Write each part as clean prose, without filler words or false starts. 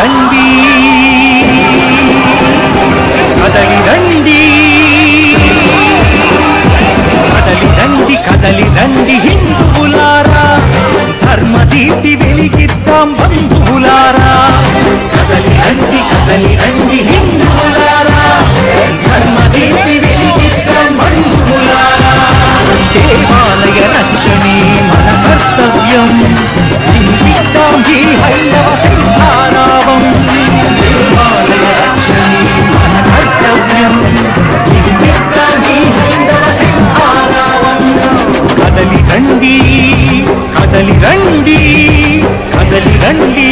రండి కదలి రండి కదలి రండి కదలి రండి హిందువులారా ధర్మదీప్తి వెలిగిద్దాం బంధువులారా కదలి రండి హిందువులారా ధర్మదీప్తి వెలిగిద్దాం బంధువులారా దేవాలయ రక్షణే మన కర్తవ్యం వినిపిద్దాం ఈ హైందవ శంఖారావం దేవాలయ రక్షణే మన కర్తవ్యం వినిపిద్దాం ఈ హైందవ శంఖారావం కదలి రండి కదలి రండి కదలి రండి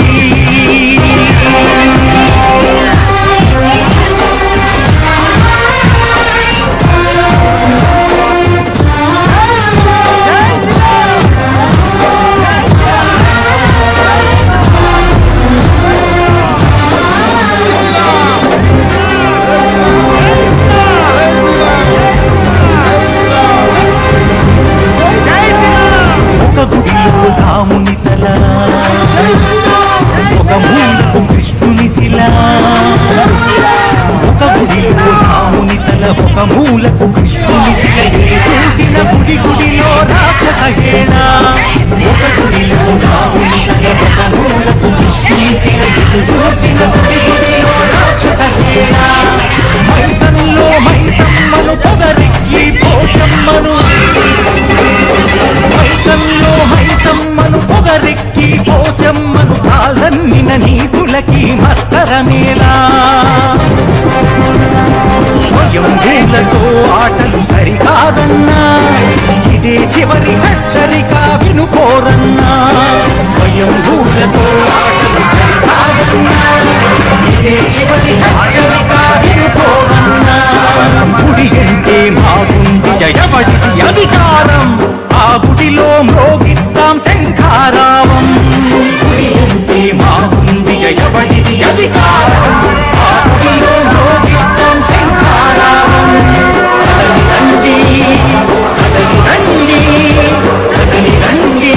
రాముని తల ఒక మూలకు కృష్ణుని శిల ఒక గుడిలో రాముని తల ఒక మూలకు కృష్ణుని శిల చూసిన గుడి గుడిలో రాక్షస హేళ ఒక గుడిలో రాముని తల ఒక మూలకు కృష్ణుని శిల చూసిన గుడి గుడిలో రాక్షస హేళ మైతనులో మైసమ్మను పొగరెక్కి పోచమ్మను మైతనులో మైసమ్మను పొగరెక్కి పోచమ్మను కాళ్ళన్నిన నీతులకి మత్సరమేలా స్వయంభూలతో ఆటలు సరికాదన్నా ఇదే చివరి హెచ్చరిక వినుకోరన్నా స్వయంభూలతో ఆటలు సరికాదన్నా ఇదే చివరి హెచ్చరిక వినుకోరన్నా గుడి అంటే మా గుండె జయబడిది అధికారం ఆ గుడిలో మ్రోగిద్దాం శంఖారావం గుడి అంటే మా గుండె జయబడిది అధికారం ఆ గుడిలో మ్రోగిద్దాం శంఖారావం కదలి రండి కదలి రండి కదలి రండి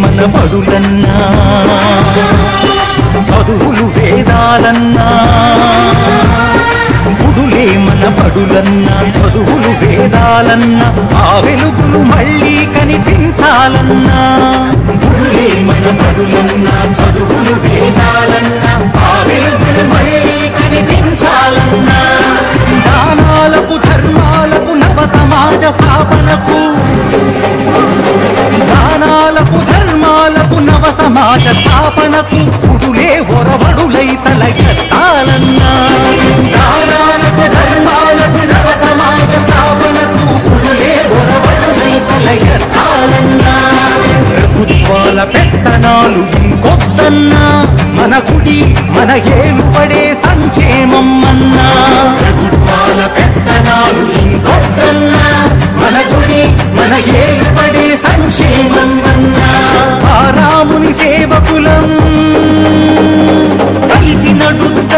మన బడులన్నా చదువులు వేదాలన్నా గుడులే మన బడులన్నా చదువులు వేదాలన్నా ఆ వెలుగులు మళ్ళీ కనిపించాలన్నా గుడులే మన బడులన్నా చదువులు వేదాలన్నా ఆ వెలుగులు మళ్ళీ కనిపించాలన్నా దానాలకు ధర్మాలకు నవ సమాజ స్థాపనకు దానాలకు ధర్మాలకు నవ సమాజ స్థాపనకు గుడులే ఒరవడులై తల ఎత్తాలన్నా దానాలకు ధర్మాలకు నవ సమాజ స్థాపనకు గుడులే ఒరవడులై తల ఎత్తాలన్నా ప్రభుత్వాల పెత్తనాలు ఇంకొద్దన్నా మన గుడి మన ఏలుబడే సంక్షేమం అన్నా ప్రభుత్వాల పెత్తనాలు ఇంకొద్దన్నా మన గుడి మన ఏలుబడే సంక్షేమం అన్నా ఆ రాముని సేవకులం కలిసి నడుద్దాం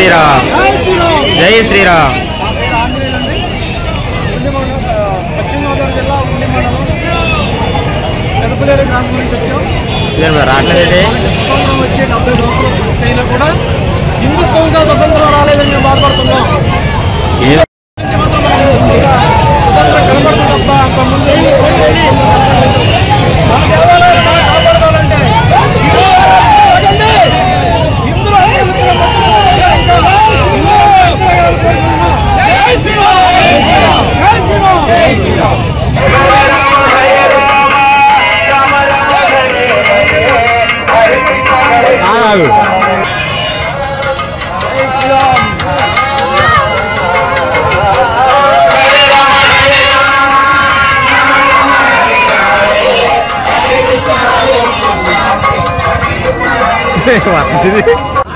శ్రీరామ్. జై శ్రీరామ్. రావట్లేదండి. వచ్చే 70 సంవత్సరాలు కూడా హిందుత్వంగా స్వతంత్రం రాలేదని మేము బాధపడుతున్నాం. స్వతంత్రం కనబడుతుంది తప్ప అంతకుముందు కాపాడాలంటే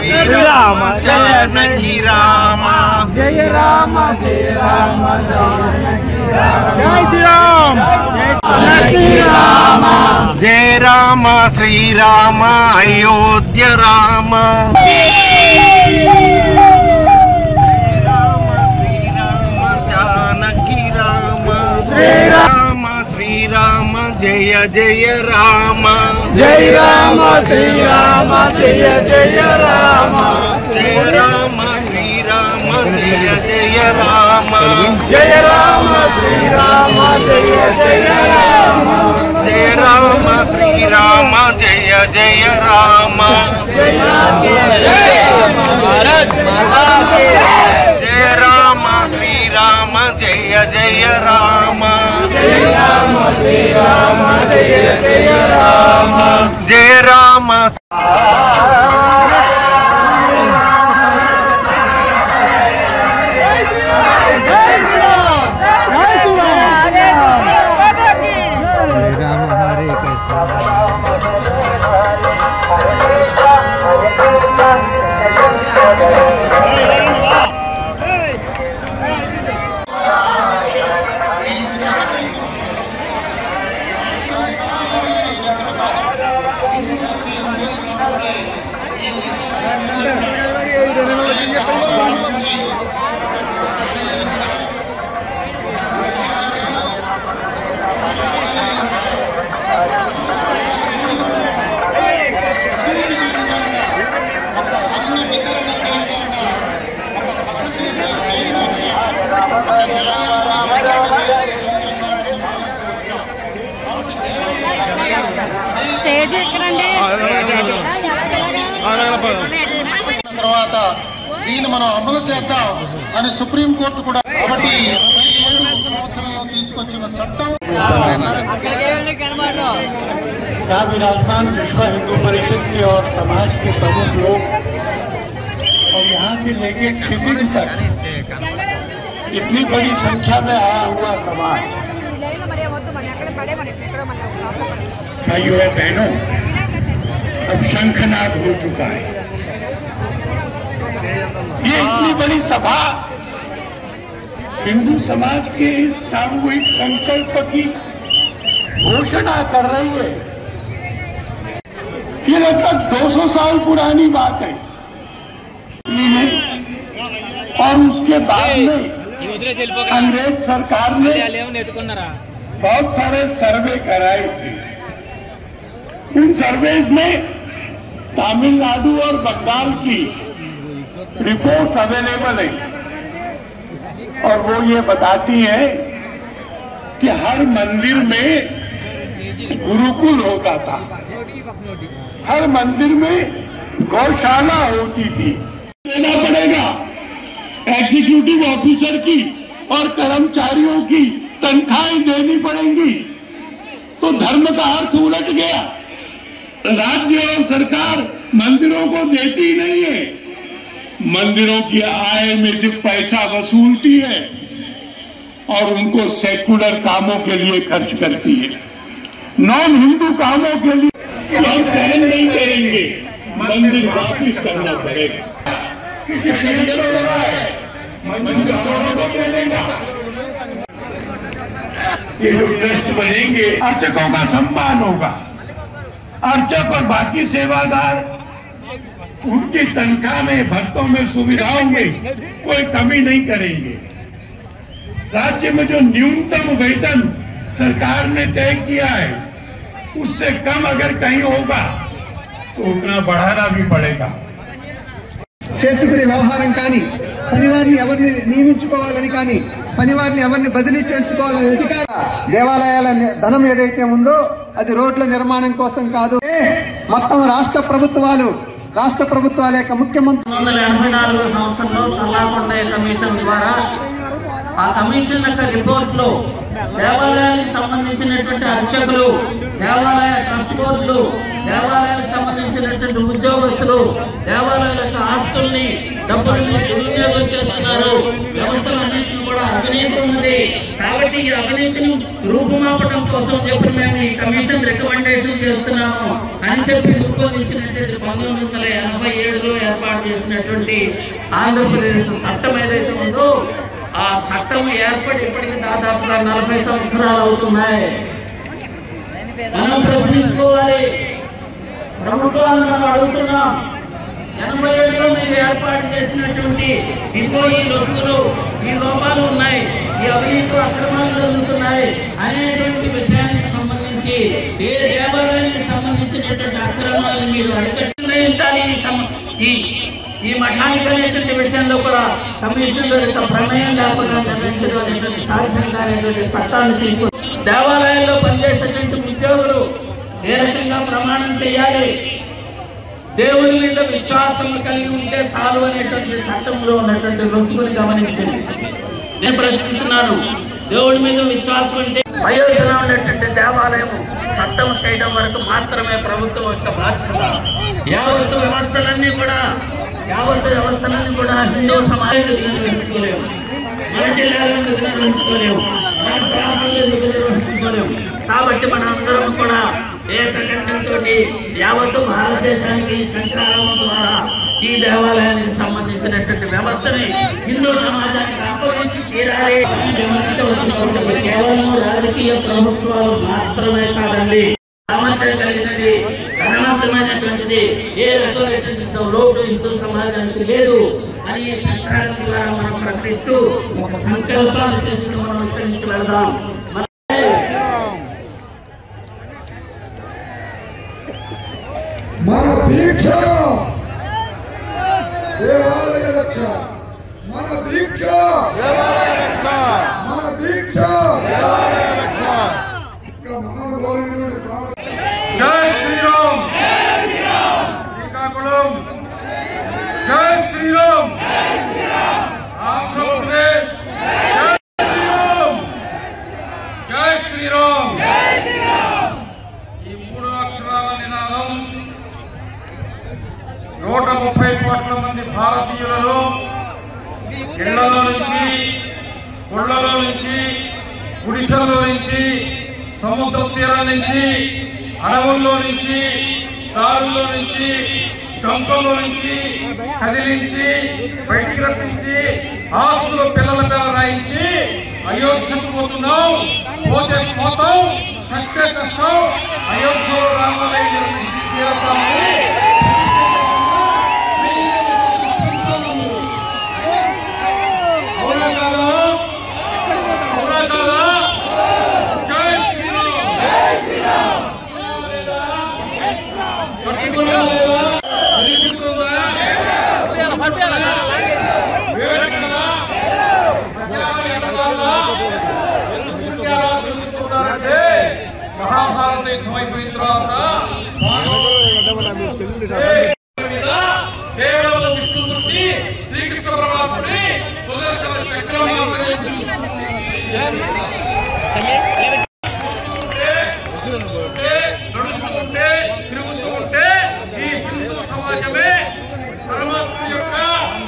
శ్రీరామ జానకి రామ జయ రామ జయ రామ జయ శ్రీరామ జయ రామ శ్రీరామ అయోధ్య రామ జానకి రామ శ్రీరామ శ్రీరామ జయ జయ రామ జయ రామ శ్రీరామ జయ జయ రామ జయ రామ శ్రీరామ జయ జయ రామ జయ రామ శ్రీరామ జయ జయ రామ జయ రామ శ్రీరామ జయ జయ రామ జయ రామ శ్రీరామ జయ జయ రామ జయ రామ శ్రీరామ జయ జయ రామ జయ రామ తర్వాత దీన్ని మనం అమలు చేద్దాం అని సుప్రీం కోర్టు కూడా కాబట్టి 27 సంవత్సరంలో తీసుకొచ్చిన చట్టం काफी राजस्थान विश्व हिंदू परिषद के और समाज के प्रमुख लोग और यहाँ से लेके क्षितिज तक इतनी बड़ी संख्या में आया हुआ समाज, भाइयों और बहनों, अब शंखनाद हो चुका है। ये इतनी बड़ी सभा हिंदू समाज के इस सामूहिक संकल्प की घोषणा कर रही है। ये लगभग 200 साल पुरानी बात है और उसके बाद में अंग्रेज सरकार ने बहुत सारे सर्वे कराए थे। उन सर्वेज में तमिलनाडु और बंगाल की रिपोर्ट्स अवेलेबल है और वो ये बताती है कि हर मंदिर में गुरुकुल होता था, हर मंदिर में गौशाला होती थी। देना पड़ेगा एग्जीक्यूटिव ऑफिसर की और कर्मचारियों की तनख्वाहें देनी पड़ेंगी, तो धर्म का अर्थ उलट गया। राज्य और सरकार मंदिरों को देती नहीं है, मंदिरों की आय में से पैसा वसूलती है और उनको सेकुलर कामों के लिए खर्च करती है। नॉन हिंदू कामों के लिए हम सहन नहीं करेंगे, मंदिर वापिस करना पड़ेगा। ये जो ट्रस्ट बनेंगे, अर्चकों का सम्मान होगा। अर्चक और बाकी सेवादार उनकी तनख्वाह में, भत्तों में, सुविधाओं में कोई कमी नहीं करेंगे। राज्य में जो न्यूनतम वेतन सरकार ने तय किया है उससे कम अगर कहीं होगा तो उतना बढ़ाना भी पड़ेगा। చేసుకునే వ్యవహారం కానీ పనివారిని ఎవరిని నియమించుకోవాలని కానీ పనివారిని ఎవరిని బదిలీ చేసుకోవాలని అధికారం దేవాలయాల ధనం ఏదైతే ఉందో అది రోడ్ల నిర్మాణం కోసం కాదు, మొత్తం రాష్ట్ర ప్రభుత్వాల యొక్క ముఖ్యమంత్రి 1984 సంవత్సరంలో చల్లాకొండయ్య కమిషన్ ద్వారా ఆ కమిషన్ యొక్క రిపోర్ట్ లో దేవాలయానికి సంబంధించినటువంటి అర్చకులు, దేవాలయ ట్రస్ట్ బోర్డులు, దేవాలయానికి సంబంధించినటువంటి ఉద్యోగస్తులు దేవాలయాల యొక్క ఆస్తుల్ని, డబ్బుల్ని దుర్వినియోగం చేస్తున్నారు. వ్యవస్థలన్నింటినీ కూడా అవినీతి ఉన్నది. కాబట్టి ఈ అవినీతిని రూపుమాపడం కోసం చెప్పి మేము ఈ కమిషన్ రికమెండేషన్ చేస్తున్నాము అని చెప్పి రూపొందించినటువంటి 1987లో ఏర్పాటు చేసినటువంటి ఆంధ్రప్రదేశ్ చట్టం ఏదైతే ఉందో ఆ చట్టం ఏర్పడి ఇప్పటికి దాదాపుగా 40 సంవత్సరాలు అవుతున్నాయి. మనం ప్రశ్నించుకోవాలి. ప్రభుత్వాలను మనం అడుగుతున్నాం, 87లో మీరు ఏర్పాటు చేసినటువంటి ఇంకో ఈ లొసుగులు, ఈ లోపాలు ఉన్నాయి, ఈ అవినీతి అక్రమాలు జరుగుతున్నాయి అనేటువంటి విషయానికి సంబంధించి ఏ దేవాలయానికి సంబంధించినటువంటి అక్రమాలను మీరు అరికట్టించాలి. ఈ మఠానికి అనేటువంటి విషయంలో కూడా కమిషన్ల యొక్క ప్రమేయం లేకుండా నిర్ణయించడం అనేటువంటి శాసనంగా అనేటువంటి చట్టాన్ని తీసుకుని దేవాలయాల్లో పనిచేసేటువంటి ఉద్యోగులు ఏ రకంగా ప్రమాణం చేయాలి, దేవుని మీద విశ్వాసం కలిగి ఉంటే చాలు అనేటువంటి చట్టంలో ఉన్నటువంటి రుసుగుని గమనించండి. నేను ప్రశ్నిస్తున్నాను, దేవుడి మీద విశ్వాసం అంటే వయోజనం ఉన్నటువంటి దేవాలయం చట్టం చేయడం వరకు మాత్రమే ప్రభుత్వం యొక్క బాధ్యత. యావత్తు వ్యవస్థలన్నీ కూడా హిందూ సమాజాన్ని నిర్వహించుకోలేము, మన జిల్లాలను నిర్వహించుకోలేము, మన గ్రామాలను నిర్వహించుకోలేము. కాబట్టి మన అందరం కూడా ఏకకంఠంతో యావత్తు భారతదేశానికి సంచారం ద్వారా ఈ దేవాలయానికి సంబంధించినటువంటి వ్యవస్థని హిందూ సమాజానికి అప్పగించి తీరాలి. కేవలం రాజకీయ ప్రభుత్వాలు మాత్రమే కాదండి, సామర్థ్యం కలిగినది, ధనవంతమైనటువంటిది ఏ రకమైనటువంటి లోటు హిందూ సమాజానికి లేదు అని సంఘాల ద్వారా మనం ప్రకటిస్తూ ఒక సంకల్పాన్ని తీసుకుని మనం ఇక్కడి నుంచి వెళదాం. మన దీక్ష దేవాలయ రక్ష, మన దీక్ష దేవాలయ రక్ష, మన దీక్ష దేవాలయ రక్ష. ఇంకా మహానుభావులైనటువంటి స్వామి జై శ్రీరామ్, శ్రీకాకుళం జై శ్రీరామ్, ఆంధ్రప్రదేశ్ జై శ్రీరామ్, జై శ్రీరామ్. ఈ 3 అక్షరాల నినాదం 130 కోట్ల మంది భారతీయులలో ఇళ్లలో నుంచి, గుళ్లలో నుంచి, గుడిసెల్లో నుంచి, సముద్ర తీరం నుంచి, అడవుల్లో నుంచి, దారుల్లో నుంచి, డొంకల్లో నుంచి కదిలించి బయటికి రప్పించి ఆస్తులు పిల్లల పిల్ల రాయించి అయోధ్యకు పోతున్నాం, పోతే పోతాం, చస్తే చస్తాం, అయోధ్యలో రామాలయం నిర్మించి తీరతాము. మహాభారత యుద్ధం అయిపోయిన తర్వాత కేవలం విష్ణుమూర్తి శ్రీకృష్ణ పరమాత్ముడి సుదర్శన చక్రం నడుస్తుంటే తిరుగుతూ ఉంటే ఈ హిందూ సమాజమే పరమాత్మ యొక్క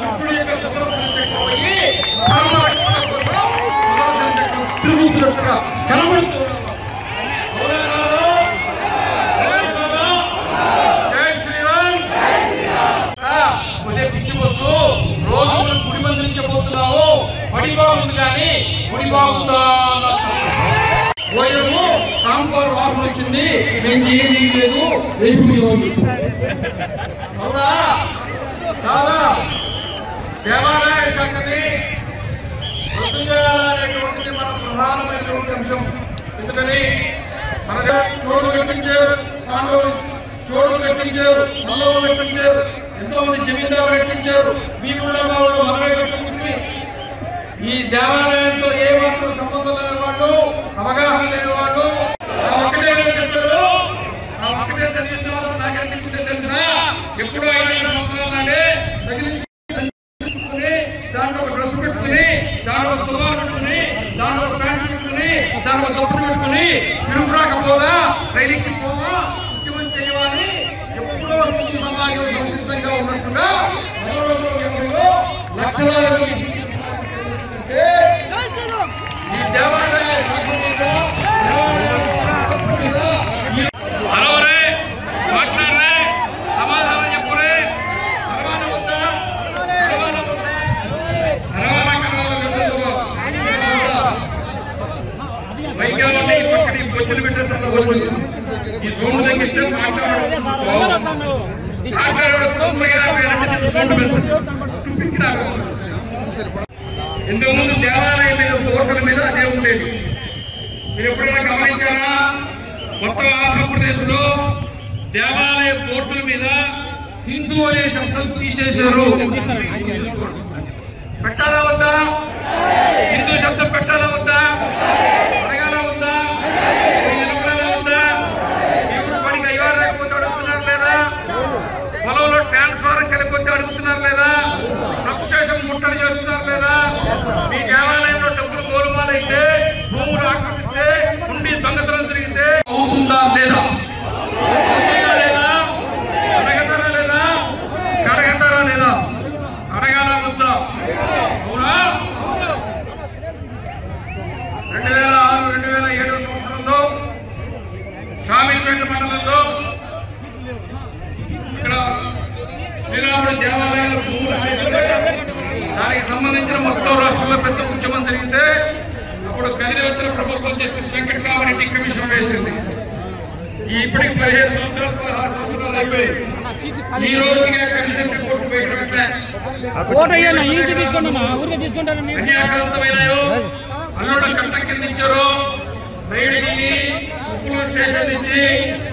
విష్ణుడి యొక్క సుదర్శన చక్రం అయ్యి ధర్మరక్షణ కోసం సుదర్శన చక్రం తిరుగుతున్నట్టుగా కనబడుతూ రోజు మనం గుడి మందిరించబోతున్నాము. బడి బాగుంది కానీ గుడి బాగుందా భోజనము సాంబారు వాసన వచ్చింది, నేను ఏది లేదు, వేసుకుని అవునా కాదా దేవాలయ శాఖని రద్దు చేయాలనేటువంటిది మన ప్రధానమైనటువంటి అంశం. ఎందుకని మన చోడు కట్టించారు, చోడు కట్టించారు, మల్లలు కట్టించారు, ఎంతో మంది జమీందారు కట్టించారు, మీ ఊళ్ళో మా ఊళ్ళో మనమే కట్టుకుంటుంది. ఈ దేవాలయంతో ఏ మాత్రం సంబంధం లేని వాళ్ళు, అవగాహన లేని వాళ్ళు ఒక్కటే కట్టారు. ఆ ఒక్కటే చదివిన తర్వాత నాకు అనిపించింది తెలుసా, ఎప్పుడో 5 సంవత్సరాల నాడే తగిలించుకుని దాంట్లో ఒక డ్రెస్ పెట్టుకుని, దాంట్లో ఒక తువ్వాలు పెట్టుకుని, దాంట్లో ఒక ప్యాంటు పెట్టుకుని, దాంట్లో ఒక దుప్పటి పెట్టుకుని తిరుగు రాకపోదా, రైలుకి పోవా, ఉద్యమం చేయాలి, ఎప్పుడో హిందూ సమాజం సంసిద్ధంగా ఉన్నట్టుగా లక్షలాది ఈ దేవాలయ శాఖ మీద అరవరే మాట్లాడరే సమాధానం చెప్పరే. అరవాన వద్దా, అరవాన వద్దా, వైద్యాలని ఇప్పటికీ బొచ్చులు పెట్టడం వచ్చులు ఈ సోము తగ్గిస్తే మాట్లాడడం ఇంతకుముందు దేవాలయం మీద కోటల మీద అదే ఉండేది. మీరు ఎప్పుడైనా గమనించారా? మొత్తం ఆంధ్రప్రదేశ్ లో దేవాలయ కోర్టుల మీద హిందూ అనే శబ్దం తీసేశారు. పెట్టాలా వద్దా? హిందూ శబ్దం పెట్టాలా వద్దా? అడగాల వద్దా? నిలబడాలా వద్దా? ఎవరు పనికి అయ్యారు లేకపోతే అడుగుతున్నారు లేదా? పొలంలో ట్రాన్స్ఫారం కలిపి అడుగుతున్నారు లేదా? సబ్స్టేషన్ ముట్టడి చేస్తున్నారు లేదా? మీ దేవాలయంలో డబ్బులు గోలుమాలైతే, భూములు ఆక్రమిస్తే, ఉండి దొంగతనం జరిగితే అవుతుందా లేదా? లేదా? అడగతారా లేదా? అడగంటారా లేదా? అడగాల వద్దా? అవునా? 2006, 2007 సంవత్సరంలో షామీర్పేట మండలంలో ఇక్కడ శ్రీరాముడి దేవాలయాలు దానికి సంబంధించిన మొత్తం రాష్ట్రంలో పెద్ద ఉద్యమం జరిగితే అప్పుడు కదిలి వచ్చిన ప్రభుత్వం జస్టిస్ వెంకటరామరెడ్డి కమిషన్ వేసింది. ఇప్పటికి 15 సంవత్సరాలు 16 సంవత్సరాలు అయిపోయి ఈ రోజుగా కమిషన్ రిపోర్ట్ అన్యాక్రాంతమైనాయో, అల్లుడ కట్టం కింద ఇచ్చారో, రైడ్ని ఉప్పులూరు స్టేషన్ నుంచి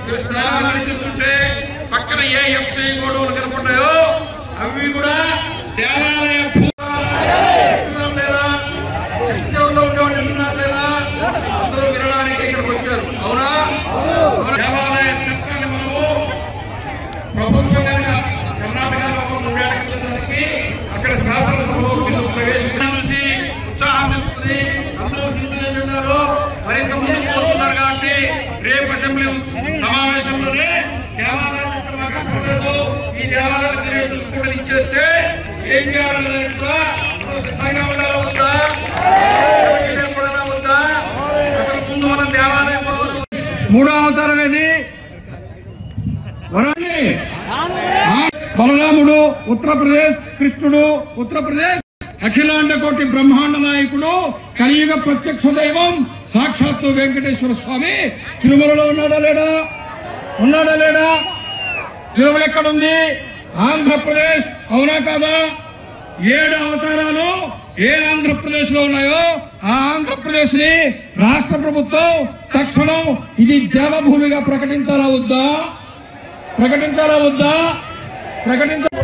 మీరు స్నానాలు చూస్తుంటే పక్కన ఏఎఫ్సి గోడౌన్లు కనపడ్డాయో అవి కూడా దేవాలయ లేదా, చెట్టు చివరిలో ఉండేవాళ్ళు వింటున్నారు లేదా? అందరూ వినడానికి ఇక్కడికి వచ్చారు. అవునా? దేవాలయ చట్టాన్ని మనము ప్రభుత్వం కనుక కర్ణాటకలో 3 ఏళ్ల క్రితానికి అక్కడ శాసనసభలో బిల్లు ప్రవేశించిన నుంచి ఉత్సాహం తెలుస్తుంది. అందరూ హిందువులు ఉన్నారు, మరింత ముందుకు పోతున్నారు. కాబట్టి రేపు అసెంబ్లీ సమావేశంలోనే దేవాలయ చట్టం మాట్లాడలేదు, ఈ దేవాలయాలు తిరిగి చూసుకోవడం ఇచ్చేస్తే ఏం చేయాలనేది కూడా సిద్ధంగా ఉండాలి వద్దా? వద్దా? అసలు ముందు మనం దేవాలయం మూడో అవతారం ఏది? బలరాముడు ఉత్తరప్రదేశ్, కృష్ణుడు ఉత్తరప్రదేశ్, అఖిలాండ కోటి బ్రహ్మాండ నాయకుడు, కలియుగ ప్రత్యక్ష దైవం సాక్షాత్తు వెంకటేశ్వర స్వామి తిరుమలలో ఉన్నాడా లేడా? ఉన్నాడా లేడా? తిరుమల ఎక్కడుంది? ఆంధ్రప్రదేశ్. అవునా కాదా? 7 అవతారాలు ఏ ఆంధ్రప్రదేశ్ లో ఉన్నాయో ఆ ఆంధ్రప్రదేశ్ ని రాష్ట్ర ప్రభుత్వం తక్షణం ఇది దేవభూమిగా ప్రకటించాలా వద్దా? ప్రకటించాలా వద్దా? ప్రకటించాలి.